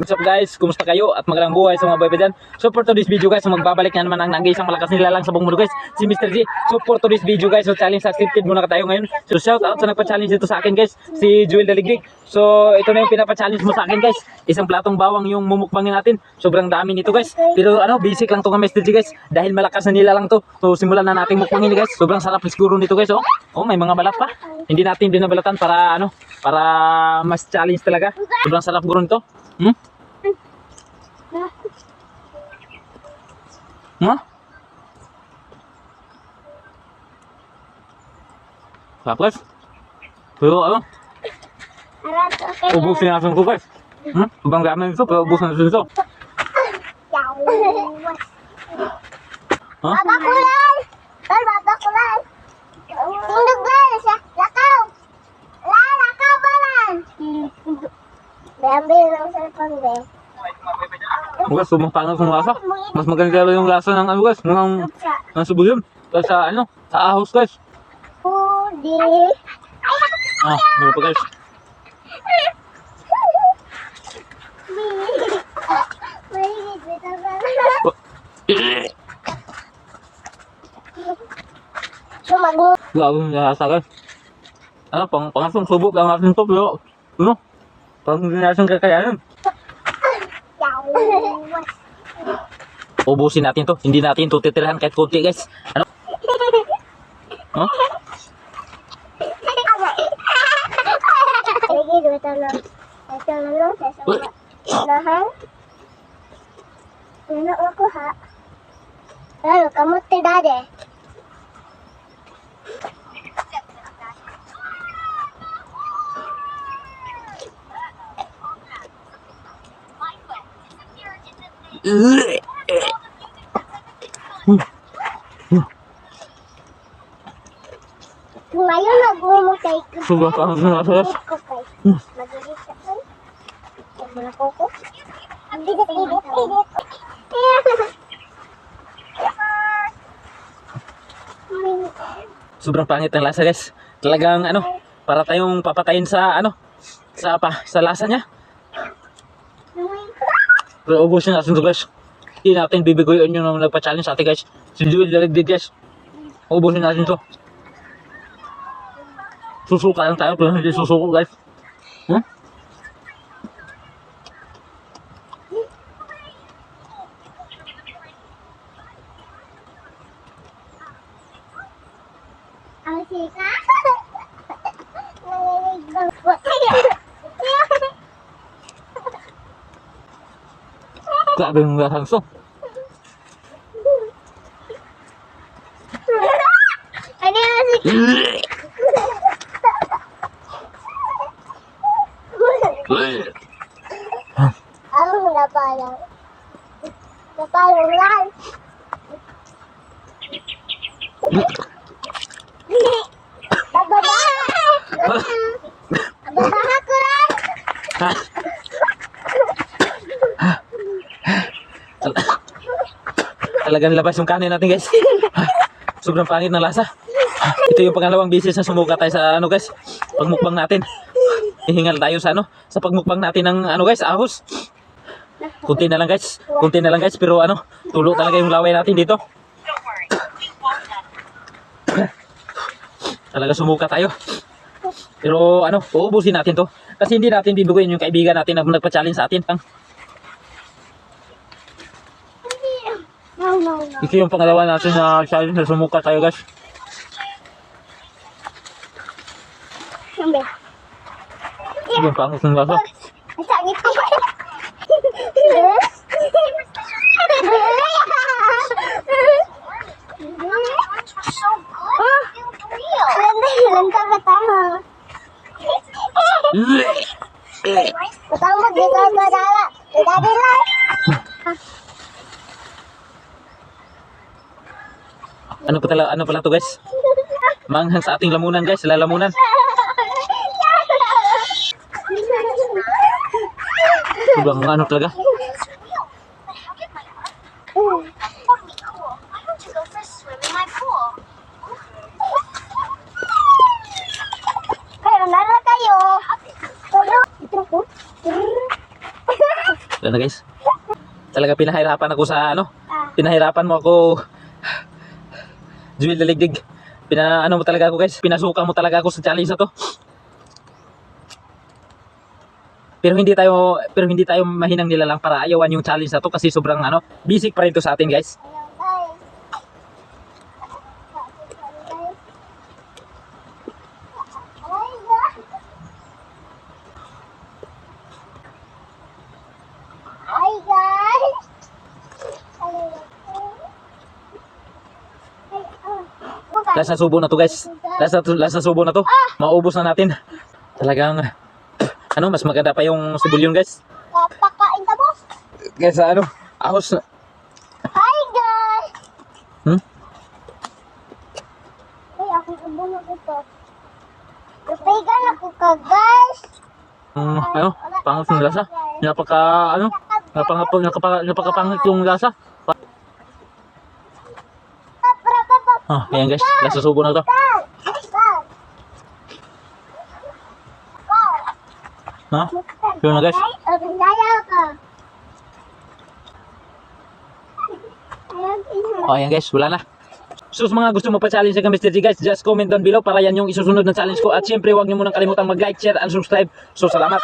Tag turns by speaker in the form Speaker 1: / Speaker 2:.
Speaker 1: What's up guys? Kumusta kayo? At magandang buhay sa mga boy dyan. So for today's video guys, so magbabalik na naman ang nag-iisang malakas nilalang sa buong mundo guys, si Mr. G. So for today's video guys, so challenge accepted muna tayo ngayon. So shout out sa nagpa-challenge dito sa akin guys, si Joel Daligdig. So ito na yung pinapa-challenge mo sa akin guys. Isang platong bawang yung mumukbangin natin. Sobrang dami nito guys. Pero basic lang to ng Mr. G guys. Dahil malakas na nilalang to. So simulan na natin mukbangin guys. Sobrang sarap siguro nito guys. Oh, may mga balat pa. Hindi natin binabalatan para para mas challenge talaga. Sobrang sarap siguro nito. Tapos, pero ubusin natin ito guys. Sobrang dami nito, pero ubusin natin ito.
Speaker 2: Babakulay! Babakulay! Tindog ba na siya? Lakaw! Lakaw ba lang? Bayambil lang sa pangbe.
Speaker 1: Guys, sobrang pangit ng lasa. Mas maganda yung lasa ng guys, ng subulyon. Sa sa ahos guys.
Speaker 2: Pudi.
Speaker 1: Meron pa guys.
Speaker 2: Sumagot.
Speaker 1: Grabe yung lasa guys. Pangatong subok lang natin ito, pero parang hindi natin kakayanin. Ubusin natin to. Hindi natin to titirahan kahit konti guys.
Speaker 2: Lagi dua tanah. Ito lang sa samahan. Ano ako ha? Ano kamu tidade? Ngayon nag-umutay ko.
Speaker 1: Sobrang pangit ng lasa guys.
Speaker 2: Mag-edit ka pa. Wala ko ko. Edit.
Speaker 1: Sobrang pangit ng lasa guys. Talagang para tayong papatayin sa sa lasa niya. Pero ubusin natin to guys. Hindi natin bibigoyin yung nagpa-challenge sa atin guys. Si Joel Daligdig guys. Ubusin natin to. Susuka lang tayo pero hindi susuko guys.
Speaker 2: Ang sika.
Speaker 1: Grabe yung lasa nito.
Speaker 2: Ano yung sika? Ang napalang. Napalang lang. Bababaha! Bababaha ko lang!
Speaker 1: Talagang labas yung kanin natin guys. Sobrang pangit ng lasa. Ito yung pangalawang beses na sumuka tayo sa guys, pagmukbang natin. Ihingal tayo sa sa pagmukbang natin ng guys, ahos. Kunti na lang guys, pero tulo talaga yung laway natin dito. Talaga sumuka tayo. Pero uubusin natin to. Kasi hindi natin bibuguin yung kaibigan natin na nagpa-challenge sa atin.
Speaker 2: No.
Speaker 1: Ito yung pangalawa natin na challenge na sumuka tayo guys.
Speaker 2: Sambil.
Speaker 1: Yung pangit ng lasa.
Speaker 2: Ang sakit ko. Lantang ka tayo. Patambot dito ang madala. Daddy lang.
Speaker 1: Ano pala to guys? Manghang sa ating lamunan guys, lalamunan. Sobrang talaga.
Speaker 2: Kaya na
Speaker 1: Wala na guys. Talaga pinahirapan ako sa ano. Pinahirapan mo ako. Jewel Daligdig. Ano mo talaga ako guys. Pinasukan mo talaga ako sa challenge na to. Pero hindi tayo mahinang nilalang para ayawan yung challenge na to kasi sobrang ano, basic pa rin to sa atin guys.
Speaker 2: Hi guys!
Speaker 1: Last na subo na to guys. Last na subo na to. Maubos na natin. Talagang ano, mas maganda pa yung sibulyon guys.
Speaker 2: Kapakain ka boss?
Speaker 1: Kaysa ano, ahos na.
Speaker 2: Hi guys!
Speaker 1: Hmm?
Speaker 2: Ay, ako ibunod ito. Napigan ako ka guys!
Speaker 1: Ano, pangit yung lasa. Napakapangit yung lasa. Ayan guys, last na subo na to. Ha? Yun na guys. Ayan guys, wala na. So sa mga gusto mo pa-challenge sa Mr. G guys, just comment down below para yan yung isusunod na challenge ko. At syempre, huwag niyo munang kalimutang mag-like, share, and subscribe. So salamat.